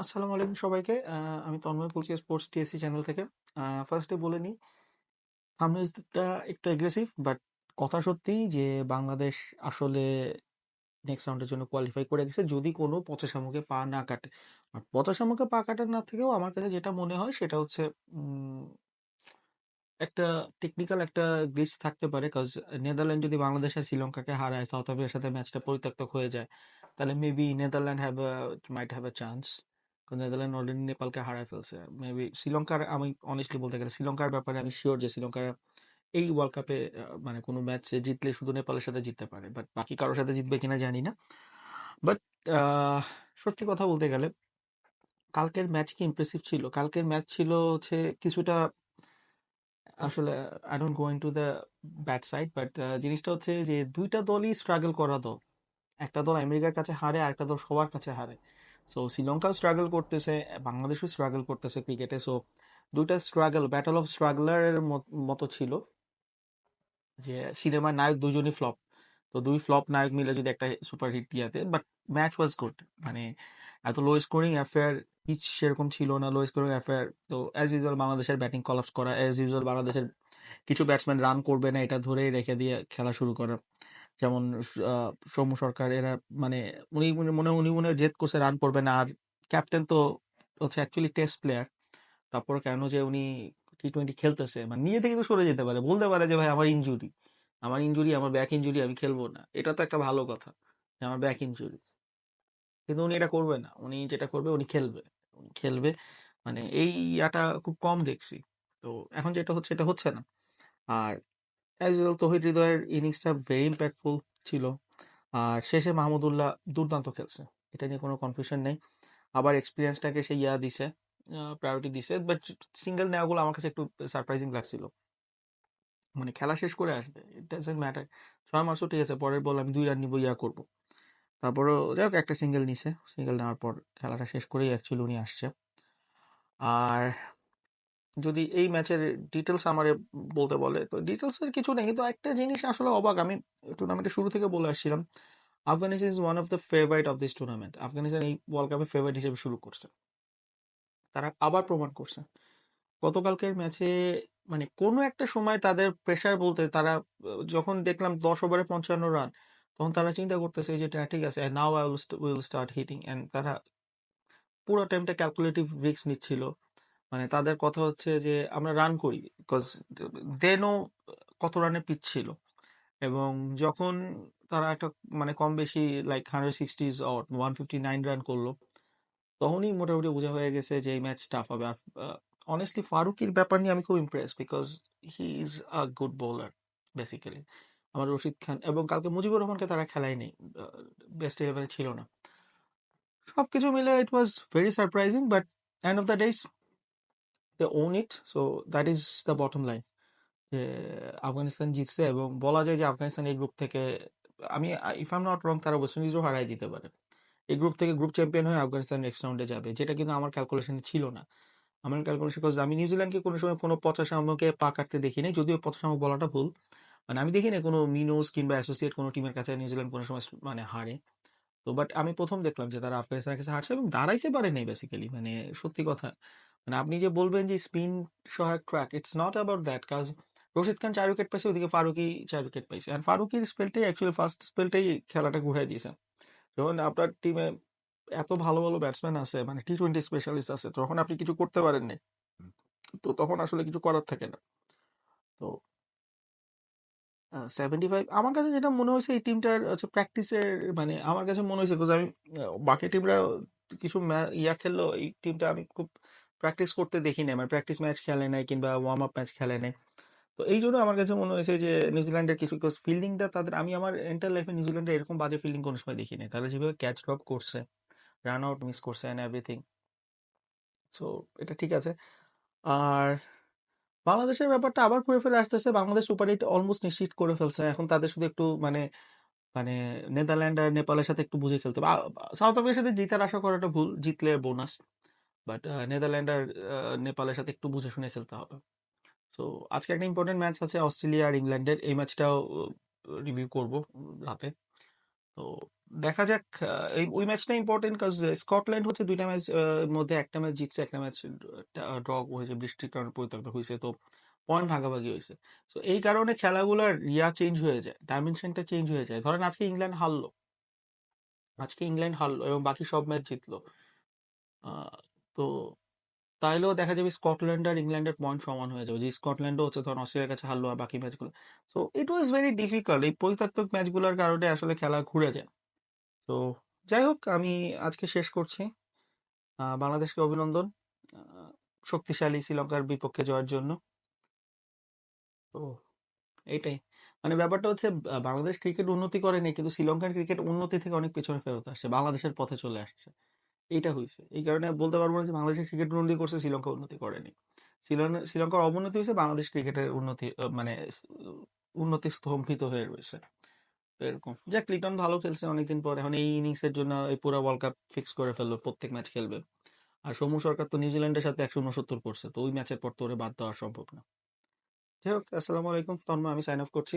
আসসালামু আলাইকুম সবাইকে। আমি তন্ময় বলছি স্পোর্টস টিএসসি চ্যানেল থেকে। ফার্স্টে বলে নিই, থাম্বনেইলটা একটু এগ্রেসিভ, বাট কথা সত্যি যে বাংলাদেশ আসলে নেক্সট রাউন্ডের জন্য কোয়ালিফাই করে গেছে যদি কোনো পচা শামুকে পা না কাটে। আর পচা শামুকে পা কাটার না থেকেও আমার কাছে যেটা মনে হয় সেটা হচ্ছে একটা টেকনিক্যাল একটা গ্লিচ থাকতে পারে, কজ নেদারল্যান্ড যদি বাংলাদেশ আর শ্রীলঙ্কাকে হারায়, সাউথ আফ্রিকার সাথে ম্যাচটা পরিত্যক্ত হয়ে যায়, তাহলে maybe Netherland might have a chance. Netherland already নেপালকে হারায় ফেলছে। মেবি শ্রীলঙ্কার, আমি অনেস্টলি বলতে গেলে শ্রীলঙ্কার ব্যাপারে আমি শিওর যে শ্রীলঙ্কার এই ওয়ার্ল্ড কাপে মানে কোনো ম্যাচ জিতলে শুধু নেপালের সাথে জিততে পারে, বাট বাকি কারোর সাথে জিতবে কিনা জানি না। বাট সত্যি কথা বলতে গেলে কালকের ম্যাচ কি ইমপ্রেসিভ ছিল। কালকের ম্যাচ ছিল হচ্ছে কিছুটা আসলে, I don't go into the bad side, but জিনিসটা হচ্ছে যে দুইটা দলই স্ট্রাগল করা দল। একটা দল আমেরিকার কাছে হারে আর একটা দল সবার কাছে হারে। সো শ্রীলঙ্কাও স্ট্রাগল করতেছে, বাংলাদেশও স্ট্রাগল করতেছে ক্রিকেটে। সো দুইটা স্ট্রাগল, ব্যাটল অফ স্ট্রাগলারের মতো ছিল, যে সিনেমার নায়ক দুজনই ফ্লপ। তো দুই ফ্লপ নায়ক মিলে যদি একটা সুপার হিট দিয়াতে, বাট ম্যাচ ওয়াজ গুড। মানে এত লো স্কোরিং অ্যাফেয়ার পিচ সেরকম ছিল না, লো স্কোরিং অ্যাফেয়ার। তো অ্যাজ ইউজুয়াল বাংলাদেশের ব্যাটিং কলাপস করা, অ্যাজ ইউজুয়াল বাংলাদেশের কিছু ব্যাটসম্যান রান করবে না এটা ধরেই রেখে দিয়ে খেলা শুরু করা। যেমন সৌম্য সরকার এরা, মানে উনি মনে জেদ করছে রান করবে না। আর ক্যাপ্টেন তো হচ্ছে অ্যাকচুয়ালি টেস্ট প্লেয়ার, তারপর কেন যে উনি টি-20 খেলতেছে, মানে নিজে থেকে তো সরে যেতে পারে, বলতে পারে যে ভাই আমার ইনজুরি, আমার ব্যাক ইনজুরি, আমি খেলবো না। এটা তো একটা ভালো কথা যে আমার ব্যাক ইনজুরি। কিন্তু উনি এটা করবে না, উনি যেটা করবে উনি খেলবে। মানে এই ইয়াটা খুব কম দেখছি। তো এখন যেটা হচ্ছে এটা হচ্ছে না। আর অ্যাজ ইউজুয়াল তৌহিদ হৃদয়ের ইনিংসটা ভেরি ইম্প্যাক্টফুল ছিল। আর শেষে মাহমুদুল্লাহ দুর্দান্ত খেলছে, এটা নিয়ে কোনো কনফিউশন নেই। আবার এক্সপিরিয়েন্সটাকে সে দিছে, প্রায়োরিটি দিছে। বাট সিঙ্গেল নেওয়াগুলো আমার কাছে একটু সারপ্রাইজিং লাগছিল। মানে খেলা শেষ করে আসবে, ইট ডাজন্ট ম্যাটার। 6 মাসও ঠিক আছে, পরের বল আমি 2 রান নিবো, করবো। তারপরেও যাই হোক, একটা সিঙ্গেল নিছে, সিঙ্গেল নেওয়ার পর খেলাটা শেষ করেই অ্যাকচুয়ালি উনি আসছে। আর যদি এই ম্যাচের ডিটেলস আমারে বলতে বলে, তো ডিটেলসের কিছু নেই, কিন্তু একটা জিনিস আসলে অবাক। আমি টুর্নামেন্টের শুরু থেকে বলে আসছিলাম, Afghanistan is one of the favourite of this tournament. Afghanistan এই ওয়ার্ল্ড কাপের ফেভারিট হিসেবে শুরু করছে, তারা আবার প্রমাণ করছে গতকালকের ম্যাচে। মানে কোনো একটা সময় তাদের প্রেসার বলতে তারা যখন দেখলাম 10 ওভারে 55 রান, তখন তারা চিন্তা করতেছে যে ঠিক আছে, now I will start hitting. And তারা পুরো টাইমটা ক্যালকুলেটিভ রিস্ক নিচ্ছিল। মানে তাদের কথা হচ্ছে যে আমরা রান করি, বিকজ দে নো কত রানের পিচ ছিল। এবং যখন তারা একটা মানে কম বেশি লাইক 160 অর 159 রান করলো, তখনই মোটামুটি বোঝা হয়ে গেছে যে এই ম্যাচ টাফ হবে। আর অনেস্টলি ফারুকির ব্যাপার নিয়ে আমি খুব Impress, because he is a good bowler basically. আমার রশিদ খান এবং কালকে মুজিবুর রহমানকে তারা খেলাই নেই, বেস্ট ইলেভেনে ছিল না। সবকিছু মিলে it was very surprising, but end of the days they won it. So that is the bottom line, যে আফগানিস্তান জিতছে। এবং বলা যায় যে আফগানিস্তান এই গ্রুপ থেকে, আমি if I am not wrong, তারা ওয়েস্ট ইন্ডিজও হারাই দিতে পারে। এই গ্রুপ থেকে গ্রুপ চ্যাম্পিয়ন হয়ে আফগানিস্তান নেক্সট রাউন্ডে যাবে, যেটা কিন্তু আমার ক্যালকুলেশনে ছিল না। আমার ক্যালকুলেশন, কজ আমি নিউজিল্যান্ডকে কোনো সময় কোনো পচা শামুকে পা কাটতে দেখি নাই, যদিও পচা শামুক বলাটা ভুল। মানে আমি দেখি না কোনো মিনোস কিংবা অ্যাসোসিয়েট কোনো টিমের কাছে নিউজিল্যান্ড কোনো সময় মানে হারে। তো বাট আমি প্রথম দেখলাম যে তারা আফগানিস্তানের কাছে হারছে এবং দাঁড়াইতে পারে নাই বেসিক্যালি। মানে সত্যি কথা, মানে আপনি যে বলবেন যে স্পিন সহায়ক track, it's not about that. কাজ রশিদ খান 4 উইকেট পাইছে, ওদিকে ফারুকি 4 উইকেট পাইছে। আর ফারুকির স্পেলটাই অ্যাকচুয়ালি ফার্স্ট স্পেলটাই খেলাটা ঘুরাই দিয়েছে। যখন আপনার টিমে এত ভালো ভালো ব্যাটসম্যান আছে, মানে টি-20 স্পেশালিস্ট আছে, তখন আপনি কিছু করতে পারেন না। তো তখন আসলে কিছু করার থাকে না। তো 75 আমার কাছে যেটা মনে হয়েছে এই টিমটার হচ্ছে প্র্যাকটিসের, মানে আমার কাছে মনে হয়েছে, because আমি বাকি টিমরা কিছু ইয়া খেললো, এই টিমটা আমি খুব প্র্যাকটিস করতে দেখি নাই, মানে প্র্যাকটিস ম্যাচ খেলে নাই কিংবা ওয়ার্ম আপ ম্যাচ খেলে নাই। তো এই জন্য আমার কাছে মনে হয়েছে যে নিউজিল্যান্ডের কিছু ফিল্ডিংটা তাদের, আমি আমার এন্টার লাইফে নিউজিল্যান্ডের এরকম বাজে ফিল্ডিং কোনো সময় দেখি নাই। তারা যেভাবে ক্যাচ ড্রপ করছে, রান আউট মিস করছে অ্যান্ড এভরিথিং। সো এটা ঠিক আছে। আর বাংলাদেশের ব্যাপারটা আবার ঘুরে ফিরে আসতেছে, বাংলাদেশ সুপার এইট অলমোস্ট নিশ্চিত করে ফেলছে। এখন তাদের শুধু একটু মানে মানে নেদারল্যান্ড আর নেপালের সাথে একটু বুঝে খেলতে হবে। সাউথ আফ্রিকার সাথে জিতার আশা করাটা ভুল, জিতলে বোনাস। বাট নেদারল্যান্ড আর নেপালের সাথে একটু বুঝে শুনে খেলতে হবে। সো আজকে একটা ইম্পর্টেন্ট ম্যাচ আছে অস্ট্রেলিয়া আর ইংল্যান্ডের, এই ম্যাচটাও রিভিউ করব রাতে। তো দেখা যাক। এই ওই ম্যাচটা ইম্পর্টেন্ট কাজ স্কটল্যান্ড হচ্ছে দুইটা ম্যাচ মধ্যে একটা ম্যাচ জিতছে, একটা ম্যাচ ড্র হয়েছে, বৃষ্টির কারণে পরিত্যক্ত হয়েছে, তো পয়েন্ট ভাগাভাগি হয়েছে। তো এই কারণে খেলাগুলোর চেঞ্জ হয়ে যায়, ডাইমেনশনটা চেঞ্জ হয়ে যায়। ধরেন আজকে ইংল্যান্ড হারলো এবং বাকি সব ম্যাচ জিতলো, তো তাইলেও দেখা যাবে স্কটল্যান্ড আর ইংল্যান্ডের পয়েন্ট সমান হয়ে যাবে, যে স্কটল্যান্ডও হচ্ছে ধর অস্ট্রেলিয়ার কাছে হারলো আর বাকি ম্যাচগুলো। So it was very difficult, এই পরিতাত্মক ম্যাচগুলোর কারণে আসলে খেলা ঘুরে যায়। তো যাই হোক, আমি আজকে শেষ করছি। বাংলাদেশকে অভিনন্দন আহ, শক্তিশালী শ্রীলঙ্কার বিপক্ষে জয়ের জন্য। তো এইটাই, মানে ব্যাপারটা হচ্ছে বাংলাদেশ ক্রিকেট উন্নতি করেনি, কিন্তু শ্রীলঙ্কার ক্রিকেট উন্নতি থেকে অনেক পেছনে ফেরত আসছে, বাংলাদেশের পথে চলে আসছে। এইটা হয়েছে, এই কারণে বলতে পারবো না যে বাংলাদেশের ক্রিকেট উন্নতি করছে শ্রীলঙ্কা উন্নতি করেনি। শ্রীলঙ্কার অবনতি হয়েছে, বাংলাদেশ ক্রিকেটের উন্নতি উন্নতি স্তম্ভিত হয়ে রয়েছে। তো এরকম যাক, লিটন ভালো খেলছে অনেকদিন পর, এখন এই ইনিংস এর জন্য এই পুরো ওয়ার্ল্ড কাপ ফিক্স করে ফেলবে, প্রত্যেক ম্যাচ খেলবে। আর সৌম্য সরকার তো নিউজিল্যান্ডের সাথে 169 করছে, তো ওই ম্যাচের পর তো ওরে বাদ দেওয়া সম্ভব না। যাই হোক, আসসালামু আলাইকুম তন্ময়, আমি সাইন অফ করছি।